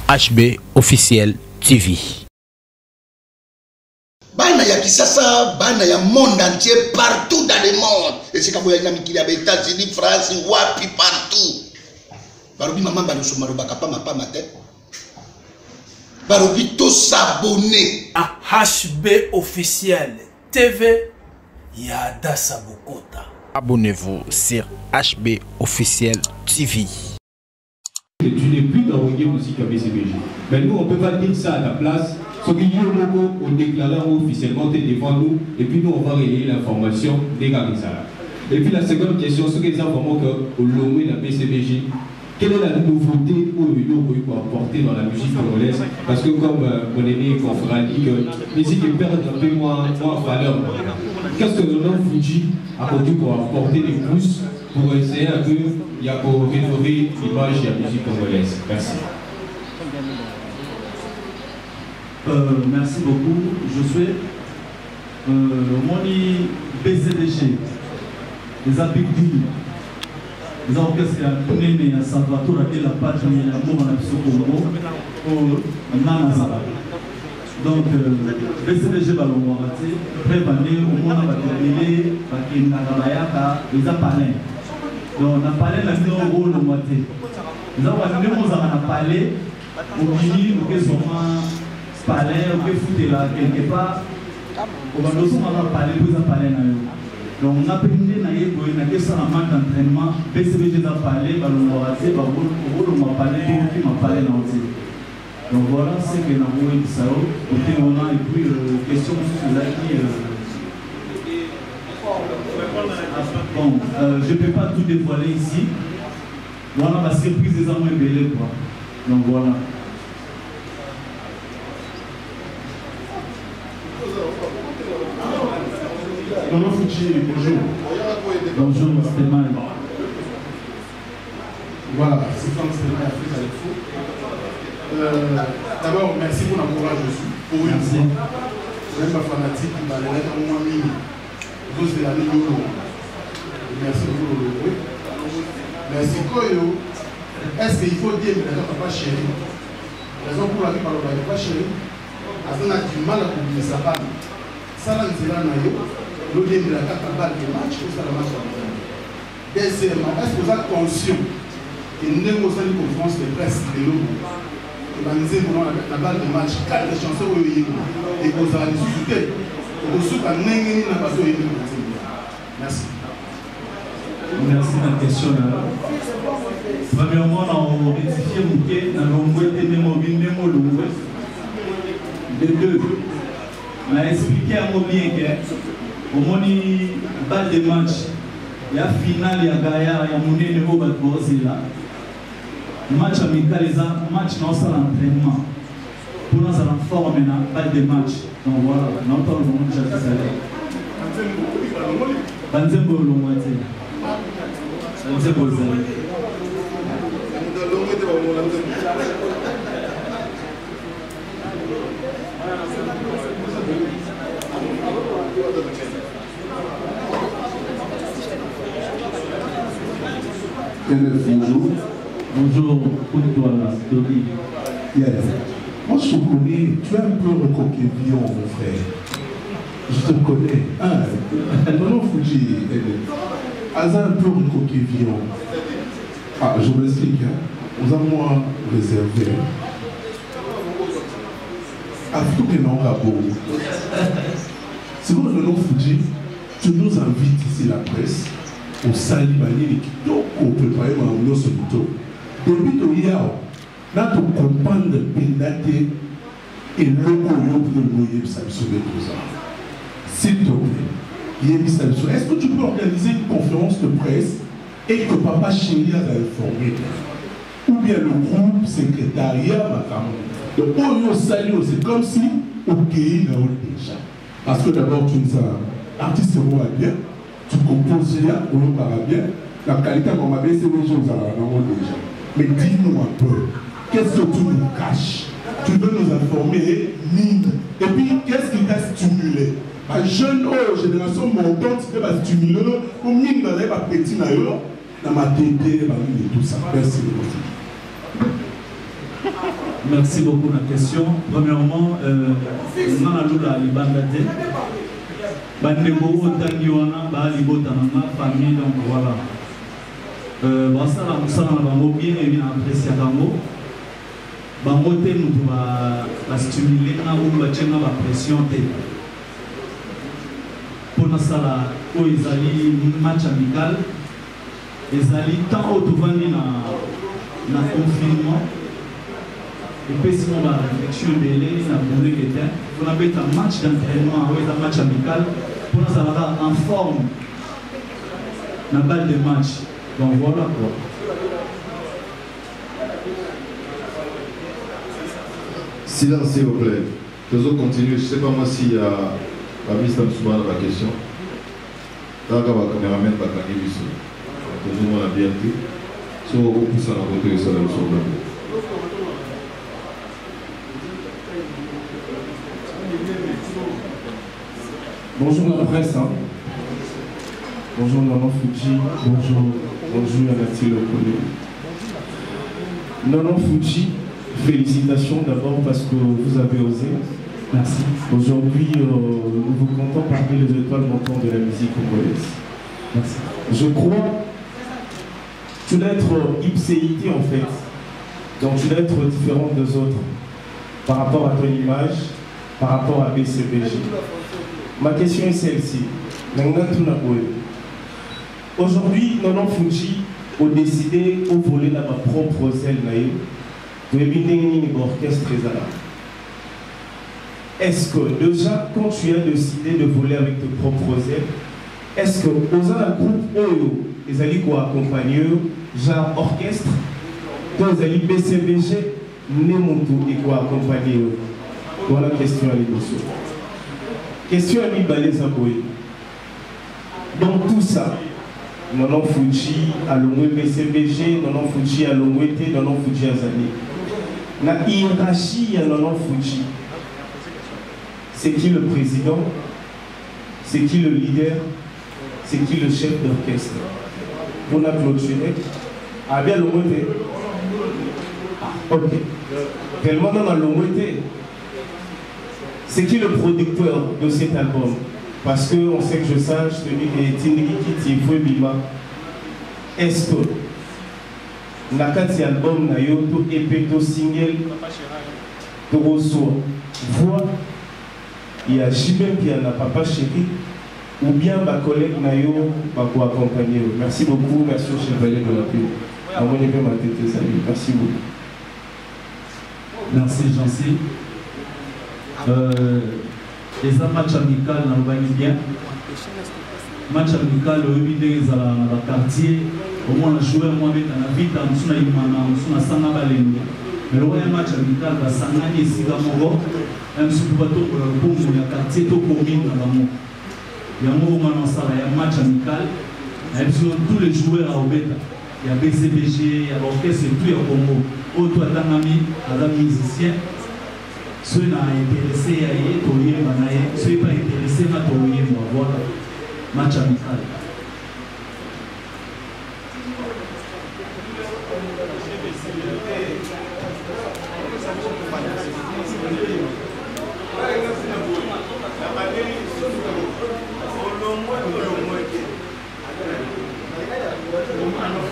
HB Officiel TV. Bana ya kisasa, bana ya monde entier, partout dans le monde. Et c'est comme il y a des États-Unis, France, wapi, partout. Barobi maman ba nous maroba kapa mapa matin. Barobi tous s'abonner à HB Officiel TV. Yada Sabokota. Abonnez-vous sur HB Officiel TV. Tu n'es plus dans Reggae Musique à BCBG. Mais nous, on ne peut pas dire ça à ta place. Ce qui est au logo, on déclare officiellement, tu es devant nous, et puis nous, on va relayer l'information des Garizala. Et puis la seconde question, ce qui est vraiment que au logo de la BCBG, quelle est la nouveauté pour apporter dans la musique congolaise? Parce que comme mon aîné confrère a dit que la musique est perdre un peu moins valeur. Qu'est-ce que le nom Fuji a produit pour apporter des pousses pour essayer un peu pour rénover l'image de la musique congolaise? Merci. Merci beaucoup. Je suis Moni BCDG, les Abigdi, les orchestres qui ont donné à Salvatore et la patrie de l'amour en Congo au Nanazaba. Donc, BCDG Balongwati, prépané au monde à terminer, parce qu'il n'a pas les appalés. Donc, on a parlé de la vidéo de moitié. Nous avons parlé au Guinée, au Kessoma. Parler, on peut foutre là quelque part. On va nous parler, vous en parler. Donc on a appris à que ça manque d'entraînement. BCBG a parlé, on va parler, qui m'a parlé dans le. Donc voilà ce que nous avons dit ça. On a et puis question sur cela qui. Bon, je ne peux pas tout dévoiler ici. Voilà ma surprise des amours belés quoi. Donc voilà. Bonjour Fuji, bonjour. Bonjour Stéphane. Voilà, c'est comme Stéphane Afrique avec vous. D'abord, merci pour l'encourage reçu. Pour une fois. Même ma fanatique qui m'a l'air à moi mini. Vous êtes la ligne. Merci beaucoup le logo. Merci Koyo. Est-ce qu'il faut dire que la papa chéri? La raison pour laquelle on ne pas chéri, on a du mal à oublier sa femme. Ça, c'est là, le game de la carte à balle de match, ou ça, le match à balle. Deuxièmement, est-ce que vous êtes conscient que nous avons une conférence de presse de l'eau? Et nous avons la balle de match, 4 chansons au Yégo. Et vous avez discuté. Vous avez dit que vous avez dit merci. Merci de la question. Premièrement, on a rectifié mon quai, on a été mobile, de deux. On a expliqué à moi bien que au moins balle de match, il y a finale, il y a Gaïa, il y a mon niveau de là. Match amical, match dans l'entraînement. Pour nous, ça forme maintenant, balle de match. Donc voilà, on entend le moment de chaque salaire. Banzembo Lomwate. Banzembo Zale. Bonjour. Bonjour, Koudouala, Tony. Moi je te connais, tu es un peu recoquevillon mon frère. Je te connais. Non, Fuji. Aza un peu recoquevillon. Ah, je vous explique. Nous avons moins réservé. À tout que non, c'est bon, le nom Fuji, tu nous invites ici la presse. Au Salibani, au préparé ma union solito. Depuis que yao, n'a to comprendre pendate et logo yo pour nous y sauver tout ça. S'il te plaît, est-ce que tu peux organiser une conférence de presse et que papa chéri a informé? Ou bien le groupe secrétariat macam. Donc au salut, c'est comme si au pays n'a déjà. Parce que d'abord tu nous as artiste bien. Tu composes bien, on parle bien, la qualité qu'on m'a baissé les choses à la déjà. Mais dis-nous un peu, qu'est-ce que tu nous caches? Tu veux nous informer, mine. Et puis, qu'est-ce qui t'a stimulé? La jeune génération montante, tu vas stimuler, pour mine, dans les petits naïros, dans ma tête, et tout ça. Merci beaucoup. Merci beaucoup pour la question. Premièrement, on a la libandate. Bandego Otangiwana, Balibotananga, famille, donc voilà. Ça, on bien et bien apprécié à Bango. Bango, nous va stimuler, ou va tenir la pression. Pour nous, ils allaient match amical. Ils allaient tant au devant na confinement. Et puis si on va réflexion belé na bonne que était on a fait un match d'entraînement avec un match amical pour nous avoir en forme na balle de match. Donc voilà quoi. Silence s'il vous plaît. Les autres continuent. Je ne sais pas moi s'il y a la mise en souvent dans la question. Dans le caméraman, il va gagner du son. Tout le monde a bien dit. Si on repousse à la côté, ça va le son. Bonjour la presse. Hein. Bonjour Nono Fuji. Bonjour Anati Lokole. Nono Fuji, félicitations d'abord parce que vous avez osé. Merci. Aujourd'hui, nous vous comptons parmi les étoiles montantes de la musique congolaise. Merci. Je crois que tu dois être ipséité en fait. Donc tu dois être différent des autres par rapport à ton image, par rapport à BCBG. Ma question est celle-ci. Aujourd'hui, Nono Fuji a décidé de voler dans ma propre aile de éviter orchestre. Est-ce que déjà, quand tu as décidé de voler avec tes propres ailes, est-ce que aux un groupe Oyo, ils allaient quoi accompagner, genre orchestre, quand ils allaient BCBG, Nemontou et quoi accompagner? Voilà la question à l'émission. Question à Mibalé Zaboé. Donc tout ça, Nono Fuji, Alongwe BCBG, Nono Fuji, Alongwe T, Nono Fuji Azali. La hiérarchie à Nono Fuji, c'est qui le président? C'est qui le leader? C'est qui le chef d'orchestre? Pour la clôturer, ah bien Alongwe T. Ok. Tellement dans Alongwe T. C'est qui le producteur de cet album? Parce qu'on sait que je sache, celui qui est Tindiki Bima. Est-ce que Nakati album na yo to EP to single to reçoit voix il y a Jibem qui a Papa Chéri ou bien ma collègue na yo va vous accompagner. Merci beaucoup, merci au chevalier de la paix. Merci beaucoup. Merci Jancy. Les matchs amicaux dans le bien. Match amical au milieu dans le quartier. Au moins, on joué moi-même dans la vie, dans le Sanga Balenge. Mais le match amical, il y a ici dans mon groupe. Un sous-bateau pour le quartier, tout pour lui dans le monde. Il y a un moment où il y a un match amical. Il y a tous les joueurs à Obeta. Il y a BCBG, il y a l'orchestre, tout est au Congo. Auto à Tanami, à la musicien. Ceux qui sont intéressés à y être, ceux qui ne sont pas intéressés à voir match amical.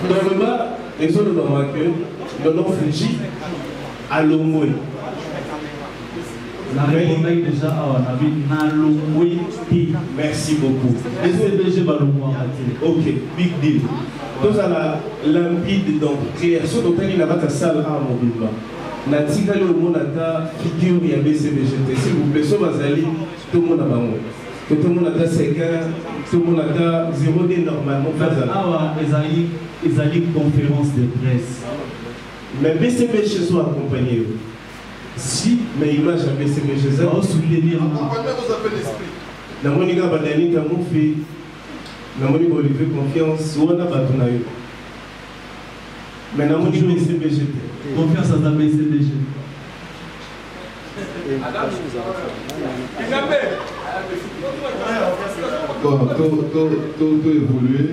Dans le bas, les autres dans ma queue, Nono Fuji à Lomoué. Déjà, merci beaucoup. Ok, big deal. Nous avons limpide donc création de la bataille salle à mobile. Natika le monde a figure et BCBGT. S'il vous plaît, Bazali, tout le monde a bango. Tout le monde a 5 ans, tout le monde a 0 D normalement. Ils allaient conférence de presse. Mais BCBG soit accompagné. Si, mais image à BCBG, ça va souligner. La Monica Badani, comme on fait, la Monica Olivier Confiance, ou on a battu. Mais la Monica BCBG. Confiance à la BCBG. Tout évolué.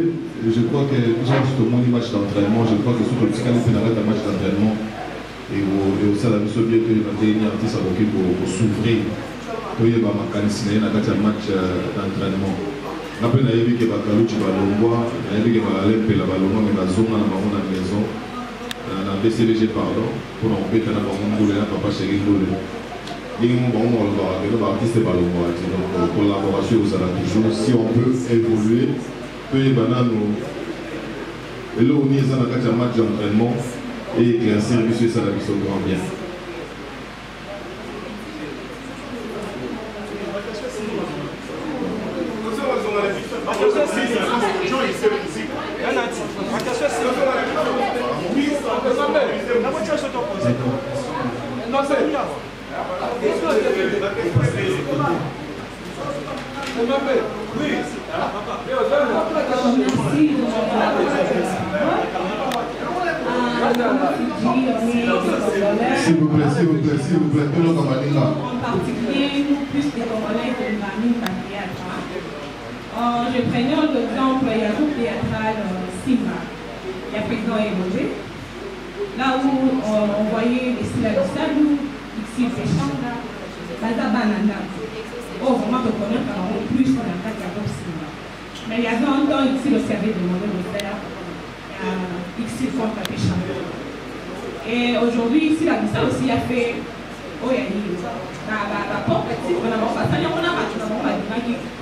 Je crois que nous avons tout le monde match d'entraînement. Je crois que sur le petit canal, un match d'entraînement. et au salon de bien que les derniers artistes pour s'ouvrir pour y avoir ma canissine dans un match d'entraînement. Après on a vu que Bakalouchi Balongwa, on a vu que Balempe la Balongwa mais Bazonga na maison na BCBG pardon pour on peut na Bango là papa chéri Ngolo. Nous avons artiste Balongwa donc collaboration au salon toujours si on peut évoluer peut y avoir et là on est dans un match d'entraînement et un service ça la mission grand bien. S'il vous plaît, tout le monde va dire là. En particulier, nous, plus des Congolais que de famille patriarcale. Je prenais l'exemple, il y a un groupe théâtral Simba, il y a président évolué. Là où on voyait les Sila du Salou, ici Péchanga, Baza Banana. Oh, vraiment, on connaît vraiment plus dans la carte de Simba. Mais il y avait un temps, ici, le service demandé de faire ici contre Péchanga. Et aujourd'hui, ici, la Bissau aussi a fait. Oh, il y a eu la porte petite, on a pas ça, on a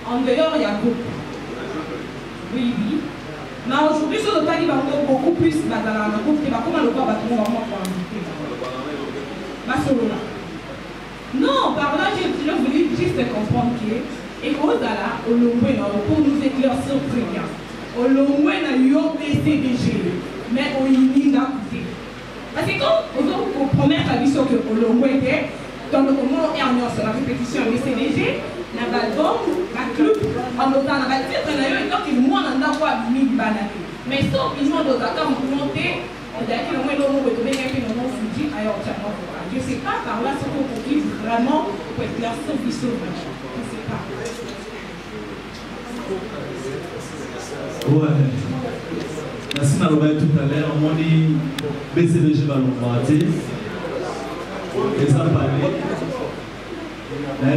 en dehors, il y a beaucoup. Oui, oui. Mais aujourd'hui, sur le tas, il va beaucoup plus dans la coupe, il va comment le corps va tout le monde pour inviter. Non, par là, j'ai voulu juste comprendre que, et qu'au Dala, au Lomoué, pour nous éclaircir très bien, au Lomoué, on a eu un PCDG, mais on y a coûté. Parce que quand on promet la vision que Olomoué était, dans le moment où on est sur la répétition du CDG, on a l'album, la club, on a le titre, donc il y a quoi mis banane. Mais sauf qu'ils ont d'autres accords montés, on a dit que le moins d'homme est bien que nous avons dit ailleurs. Je ne sais pas par là ce qu'on dit vraiment pour éclaircir le vision. Je ne sais pas. Ouais. Merci Naloba tout à l'heure, on dit BCBG Balongwa, et ça parlait.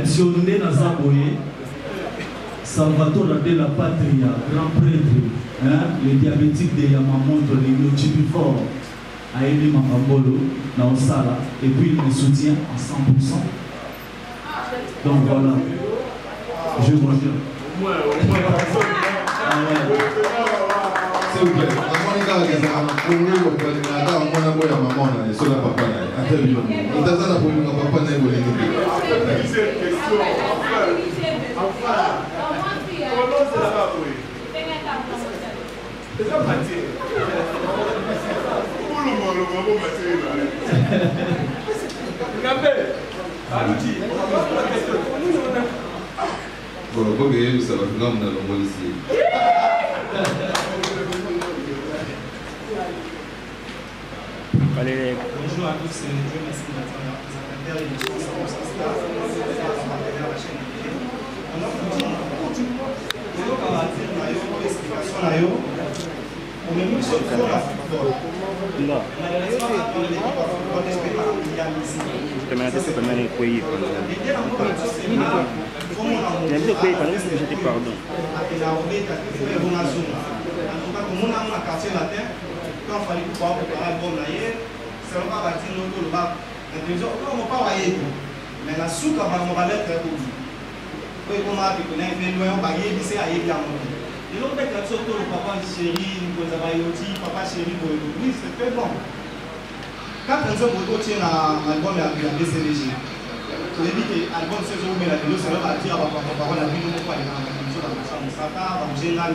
Si on est dans sa boye, Salvatore de la Patria, grand prêtre, le diabétique de Yamamoto, le type fort, a aimé Mamambolo, dans Sala, et puis il me soutient à 100%. Donc voilà, je vous remercie. S'il vous plaît, maman est là, on est au Canada, on a envoyé à maman, et sur la papa, interview. On t'a dit à la papa, n'est pas là. C'est une question, enfin. Comment c'est là-bas, oui? C'est ça, Mathieu. Pour le moment, Mathieu est là. Regardez, Alouti, on va pas la question. Bon, le premier, ça va faire dans le monde ici. Bonjour à tous, c'est Dieu merci d'être présentateur et l'émission Star. On a continué. On va dire l'explication là. On met une seule fois la football. Non. Quand il fallait pouvoir préparer l'album là, c'est un peu bâti notre le bas. La télévision, on ne va pas voir. Mais la soupe, on va l'être très beau. Oui, on a dit qu'on a fait loin, on va y aller, c'est à y aller à mon avis. Et l'autre, surtout le papa chéri, nous avons dit, papa chéri, oui, c'est très bon. Quand on se tient l'album et la BCDG, on a dit que l'album, c'est où mais la vidéo, ça va dire à papa, la vidéo, on va aller dans la télévision, dans la chambre, ça va, en général,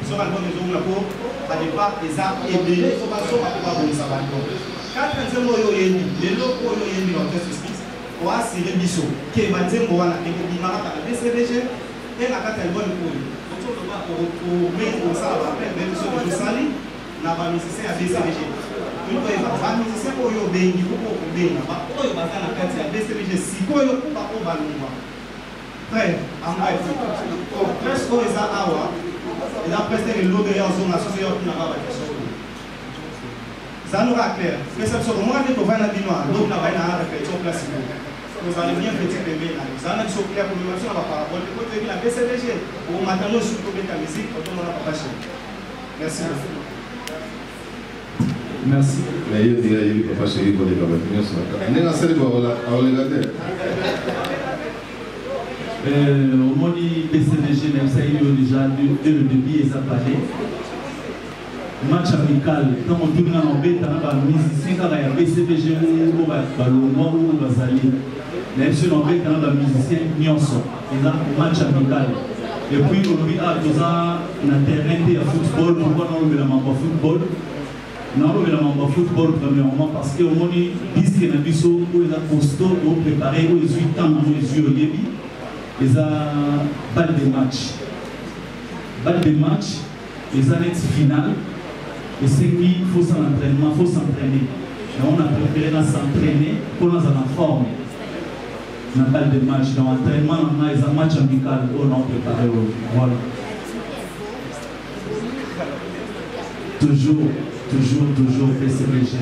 sur l'album, ils ont la peau. Au départ, les arts et les gens sont pas capables de savoir. Quand on a les locaux dans le justice, on a serré Bissot, qui est bâti pour la BCDG et la carte album pour eux. Donc, on va pour mettre au salaire, même si on sali, on a musicien à BCDG. On va musicien pour eux, il faut qu'on ait un peu de la carte à BCDG, si on a un peu de ballon. Très, en bref, presque aux heures. Et là, presque le lot de gens sont associés à la question. Ça nous a clair. Mais c'est ce que moi, je vais voir dans le binois, donc on va avoir une réflexion classique. Nous allons bien petit bébé. Ça, on a dit clair pour nous, on va parabole. Quand tu es la BCDG, on m'attend sur la musique, quand on a pas cher. Merci. Merci. Mais il y a eu papa chéri pour les cabatiniers. On est dans celle où on les regarde. Au monde BCDG, même ça, il y a déjà dès le début, ils ont parlé. Match amical, quand on tourne en bête, on a mis 5 ans à BCDG ou Baloma ou Bazali. Mais sur en bête, on a mis musicien Nyonso. Ils ont un match amical. Et puis, on a un terrain de football, pourquoi on a un football? Non, on a un football premièrement parce que on a dit que les bisous où ils ont costaud, où préparé, où ils ont eu temps, où ils ont eu débit. Ils ont balle de match. Balle de match, ils ont une finale. Et c'est qu'il faut s'entraînement, il faut s'entraîner. Et on a préféré s'entraîner pour nous en forme. On a balle de match. Dans l'entraînement, on a un match amical. On a préparé. Voilà. Toujours PCBG.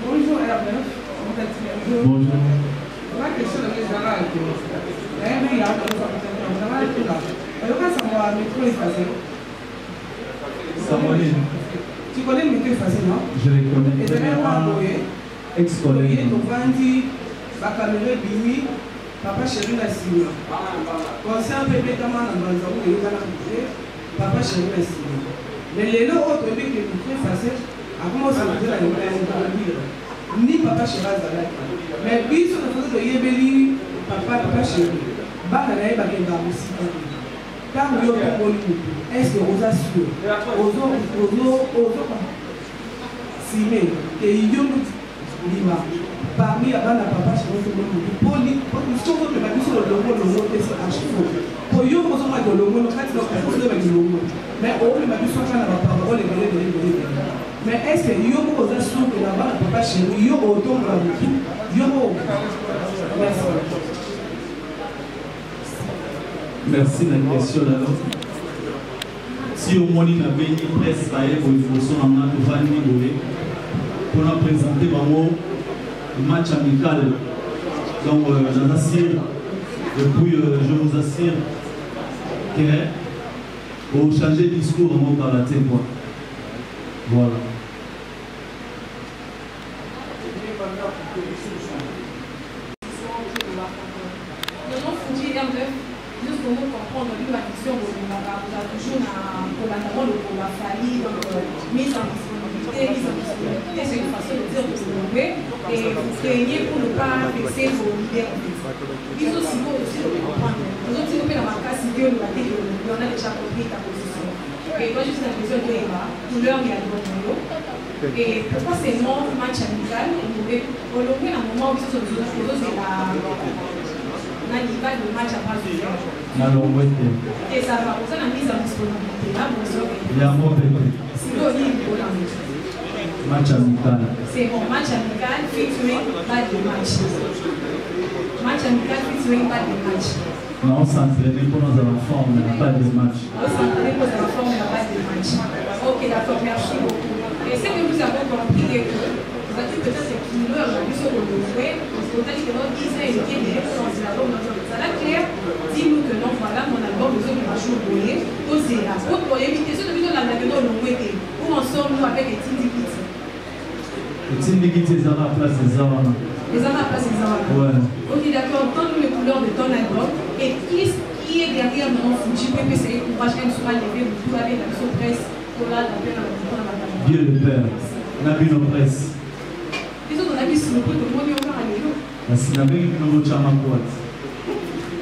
Bonjour Herbert. Bonjour. La question est générale. Tu connais le métier facile, non? Je les connais. Ex-collègue. Papa chéri la sima. Conseil bébé comment on va nous aider à la papa chéri la sima. Mais les autres bébés qui sont très faciles, à commencer à dire la vie. Ni papa chéri la mais puis sur la façon de yébeli papa chéri. Bakanaï bakenda aussi. Quand vous avez un est-ce que vous assurez aux simé et il y a parmi les papa chéri pour les choses que les gens ont le c'est à chaque fois. Pour eux, ils ont le logo, mais au lieu de parole, mais est-ce que vous avez assuré que là-bas, papa chéri, vous avez autant merci de la question là. Si au moins il avait une presse il faut son nom pour nous présenter le match amical. Donc j'en assure, et puis je vous assure que vous changez de discours par la tête. Voilà. Juste pour nous comprendre la question de la toujours pour la famille, mise en disponibilité, c'est une façon de dire que vous pouvez et vous craignez pour ne pas fixer vos idées en fait. Il faut aussi le comprendre. Nous autres, si nous faisons la casse idée, on a déjà compris ta position. Et moi, juste la question de Eva, couleur, il y a le bon niveau. Et pourquoi c'est non match amical? Au long d'un moment où ils sont c'est la. On a dit pas de match à base de et ça va pour ça la mise en disponibilité. Là, bon, il y a un bon bébé. Si vous avez match amical. C'est bon, match amical, featuring pas de match. Match amical, featuring pas de match. Non, on s'entraîne pour nous avoir forme, mais pas de match. On s'entraîne pour nous avoir forme, mais pas de match. Ok, d'accord, merci beaucoup. Et c'est que nous avons compris que vous avez peut-être des kilos, on a vu sur le jouet, parce qu'on a dit que notre 10 ans et qui est dans l'album, ça l'a clair, dis-nous que non, voilà, mon album, nous avons un jour brûlé, osez là. Pour éviter ce que nous avons dans le noué, où en sommes-nous avec les Tindikiti? Les Tindikiti, ils ont la place des Zara. Les ont la place des Zara. Ouais. Ok, d'accord, donne-nous les couleurs de ton album, et qui est derrière mon Fuji PPC, courage, M. Souma, levé, vous avez la presse, pour la peine à la Dieu le Père, Nabino Presse. Les autres, on a vu sur le coup de mon nom à l'élo. La Sinabi, nous chama quoi?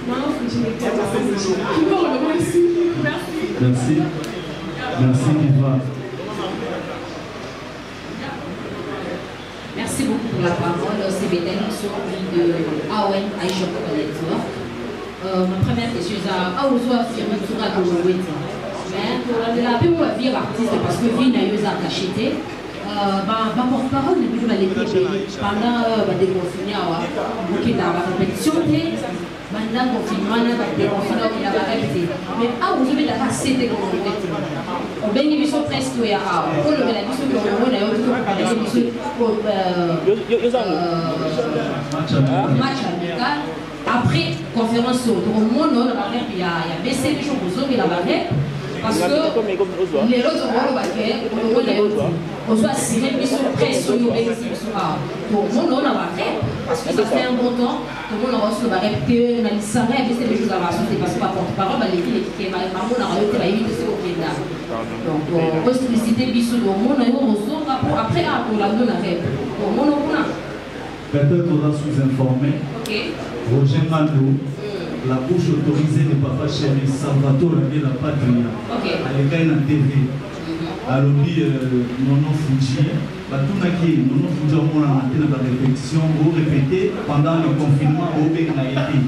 Non, je n'ai pas le ici. Merci. Merci, Viva. Merci beaucoup pour la parole. C'est Béthane de Awen Aïcha Collector. Ma première question est à Aouzo affirmer tout à l'heure. Mais pour la paix, on va vivre artiste parce que vie n'a eu à cacheter. Ma porte-parole depuis que je pendant des confinés, la compétition, maintenant confinement na ba déconfinement qui la ba répété mais ah vous avez la c'était comme on ben biso presque ya ah pour le la biso ko on a eu tout parler biso match amical après conférence au monde on a il y a baissé les choses aux la barre parce que les autres vont baquer on doit signer biso presque au pour le monde on a barre parce que ça fait un bon temps tout le monde a reçu le barre que na lisara baissé les choses à la société parce que par porte-parole ba les qui est par on a rajouté la unité c'est au Kenya donc on solliciter biso au monde on reçoit après pour la donner avec au monde on a peut-être on a sous-informé Roger Mando, la bouche autorisée de Papa Chéri, Salvatore et la patrie, à l'école en TV, à l'objet Nono Fuji, Nono Fuji a la répétition, vous répétez pendant le confinement au Bénaïti.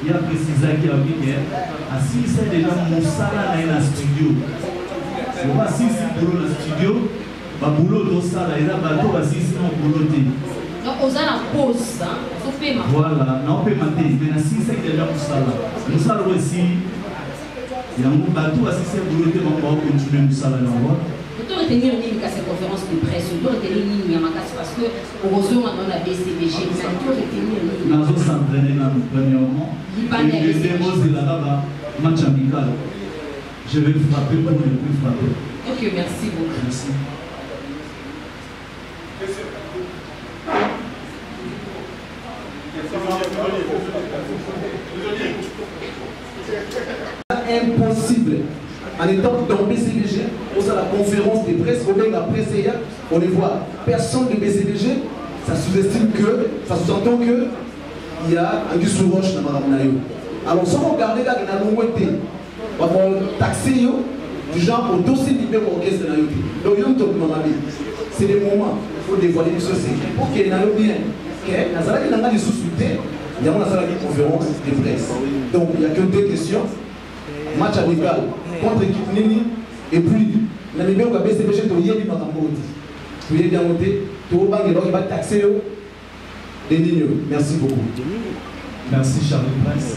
Il y a précisé qu'il a dit à 6 c'est déjà Moussala dans un studio. On va 6 dans le studio, Baboulot Dossala, et là, bateau à 6 dans le boulot. Donc, on a la pause, hein? Voilà, on peut mater, mais si c'est déjà Moussala. Moussala aussi, il y a un bateau à 6 pour le on va continuer Moussala dans le voie. On doit retenir cette conférence de presse, on doit retenir une ligne parce que, heureusement, on a BCBG, mais on doit retenir une ligne. Nous allons s'entraîner premièrement. Et le démos de la Raba, match amical. Je vais frapper pour ne plus frapper. Ok, merci beaucoup. Merci. Impossible. En étant dans BCBG, on a la conférence de presse, on ne voit personne de BCBG, ça sous-estime que, ça sous-entend que il y a un discours roche dans Maramanayo. Alors, si on regarde là, on va taxer du genre au dossier libéré au orchestre de Nayoki. Donc, c'est des moments, il faut dévoiler les sociétés pour qu'il y ait un bien. Il y a des sous-soutés. Il y a une conférence de presse. Donc il n'y a que 2 questions. Match amical contre l'équipe Nini. Et puis, la numéro de BCBG, tu y es bien monté. Tu y es bien monté. Tu vas taxer les lignes. Merci beaucoup. Merci Charles Prince.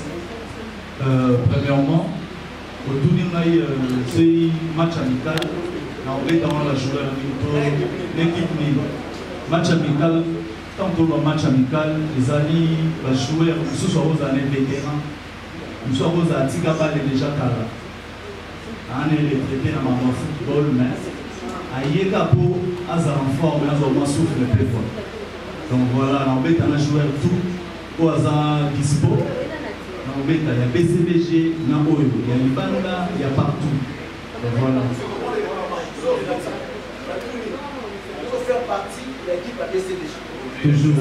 Premièrement, au tout c'est un match amical. On va dans la journée l'équipe Nini. Match amical. Tant que le match amical, les alliés, les joueurs, nous sommes aux années vétérans, nous sommes aux Atigabal déjà Kala. On est retraité dans le football, mais à Yekapo, à Zaranfort, on a moins souffle le plus fort. Donc voilà, on met un joueur tout, au hasard dispo. On met il y a BCBG, il y a Libanda, il y a partout. Donc voilà. Il faut faire partie de l'équipe à BCBG. Toujours.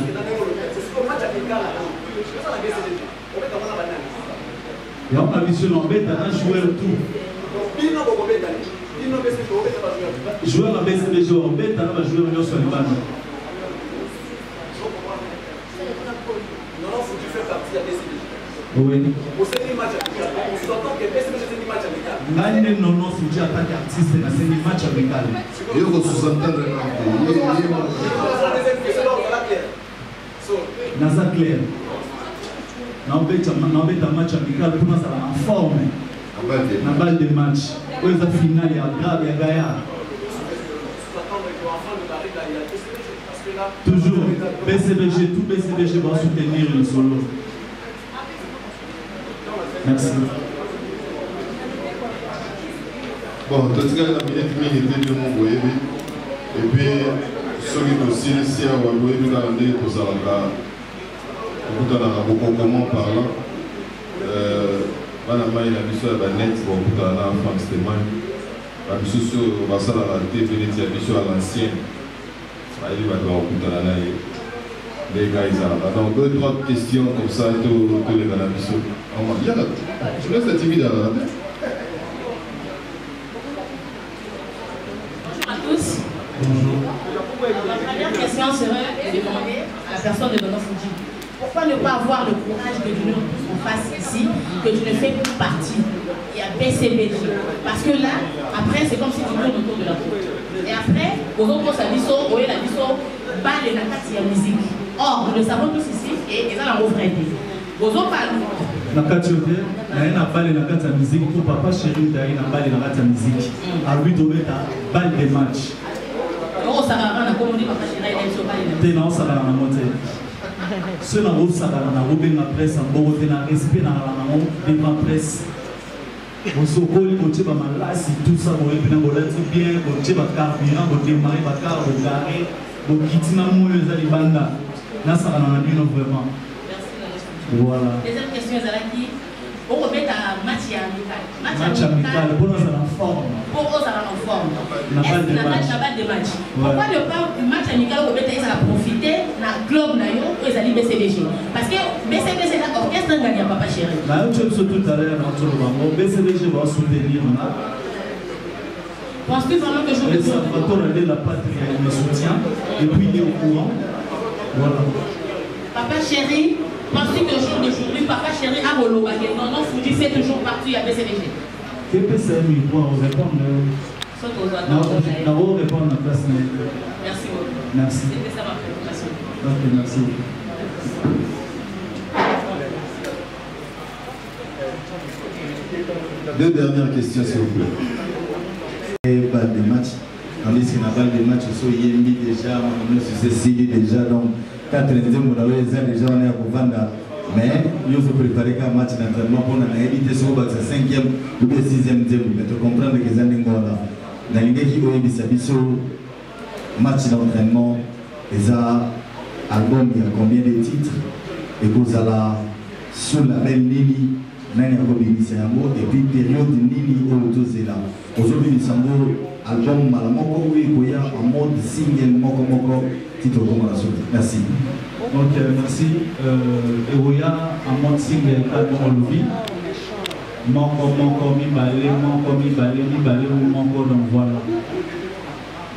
Et on a vu sur l'embête, on a joué tout. Jouer à BCBG, on bête, on a joué sur les bandes. Non, il faut que tu fasses partie de BCBG. Oui. On s'entend que BCBG c'est un match amical. Non, il faut que tu attaques artiste, c'est un match amical. Il faut sous-entendre. Naza clair. N'embête un match amical pour nous en forme. Na balle de match. Où est la finale, il y a grave, il y a Gaïa. Toujours BCBG, tout BCBG va soutenir le solo. Merci. Bon, tout ce que la minute était de mon boyer. Et puis, ceux qui aussi, si on va voir le calendrier pour ça, on a beaucoup comment parlant. On a mis la mission à la net, on a Franck Stéman. La mission sur la TV, la mission à l'ancienne. Il va devoir les gars, ils ont. Donc, 2-3 questions comme ça, tous les gars, la mission. Je laisse la timide à la tête. Bonjour à tous. Bonjour. Ma première question serait de demander à la personne de Nono Fuji. Pourquoi ne pas avoir le courage que tu nous fasses ici, que tu ne fais plus partie? Il y a BCBG. Parce que là, après, c'est comme si tu tournes autour de la roue. Et après, aux autres, ça dit ça, oui, la dit ça, balle et la musique. Or, nous le savons tous ici, et ça, la revraité. Aux autres, na kati yote na yena balle na kati ya musique pour papa chéri d'ailleurs na balle na kati ya musique à lui de mettre balle de match on s'arrête na comme dit papa chéri il est balle te na on s'arrête na monter ceux na on s'arrête na robin na presse en bon côté na respect na on devant presse on sokoli côté ba malasi tout ça bon et bien bien côté ba carburant ba démarrer ba car ba garé ba kitina moyo za libanda na ça na bino vraiment. Voilà. Deuxième question, Zalaki. On remet à match amical. Match amical, pour nous, ça en forme. Pour nous, ça en forme. La balle de match. La balle de match. Pourquoi ne pas match amical, on remet à profiter dans le club, où ils allaient BCBG? Parce que BCBG, c'est l'orchestre qui a papa chéri. Là, tu as tout à l'heure, BCBG va soutenir. Penses-tu vraiment que je vais aider la patrie, il me soutient, et puis il est au courant. Voilà. Papa chéri. Penses-tu que jour d'aujourd'hui, papa chéri a Moloba, non, Fouji fait toujours partie à BCBG? Qu'est-ce que c'est, lui, pour répondre? D'abord, répondre à la place. Merci beaucoup. Merci. C'était ça ma préoccupation. Ok, merci. Deux dernières questions, s'il vous plaît. Balle de match. Tandis que la balle de match, il y a déjà, on a Cécile déjà, donc. Quand on est déjà on est à Kovanda, mais il faut préparer un match d'entraînement pour éviter ce 5e ou 6e thème. Mais tu comprends que les années dans les gars qui ont eu match d'entraînement, les albums, il y a combien de titres et vous allez sur la belle Nini, et puis période Nini au là. Aujourd'hui, nous sommes album Malamoko, oui, en mode single Moko. Merci. Ok, merci. Eroya, en mode single, on l'oublie. Manco, mi balé, donc voilà.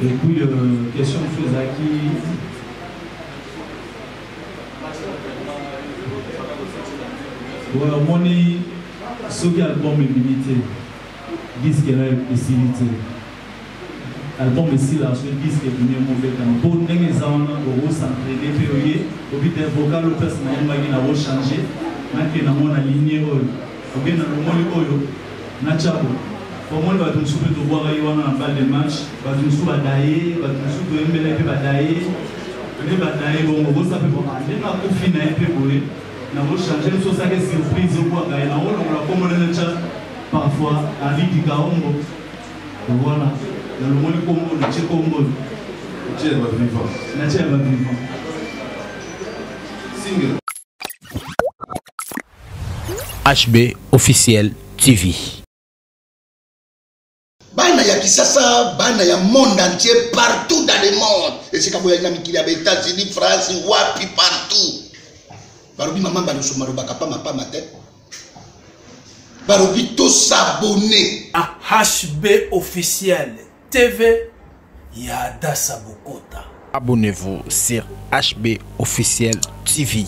Et puis, question Fusaki. Voilà, mon ce album est limité. Disque est limité. Album ici là, ce disque est venu mauvais temps. Pour nous, les gens ont s'entraîner, puis au bout des vocales, le personnel a changé. Maintenant, on a aligné. Ou bien, on a aligné. Nachabo. Pour moi, on va nous souhaiter de voir une balle de match. On va nous souhaiter d'aller, on va nous souhaiter de me d'aller. On va d'aller, on va s'appeler pour aller. On va finir un peu pour aller. On va changer. Nous sommes des surprises. On va gagner. On va commander parfois à l'île du Gaombo. Voilà. Dans le monde Congo, le Tché Congo. Tché va vivre. La Tché va vivre. Single. HB Officiel TV. Bana ya Kisasa, bana ya monde entier, partout dans le monde. Et c'est comme il y a des États-Unis, France, wapi, partout. Barobi maman balusu maroba kapa ma pas ma tête. Barobi tous s'abonner à HB Officiel TV Yada Sabokota. Abonnez-vous sur HB Officiel TV.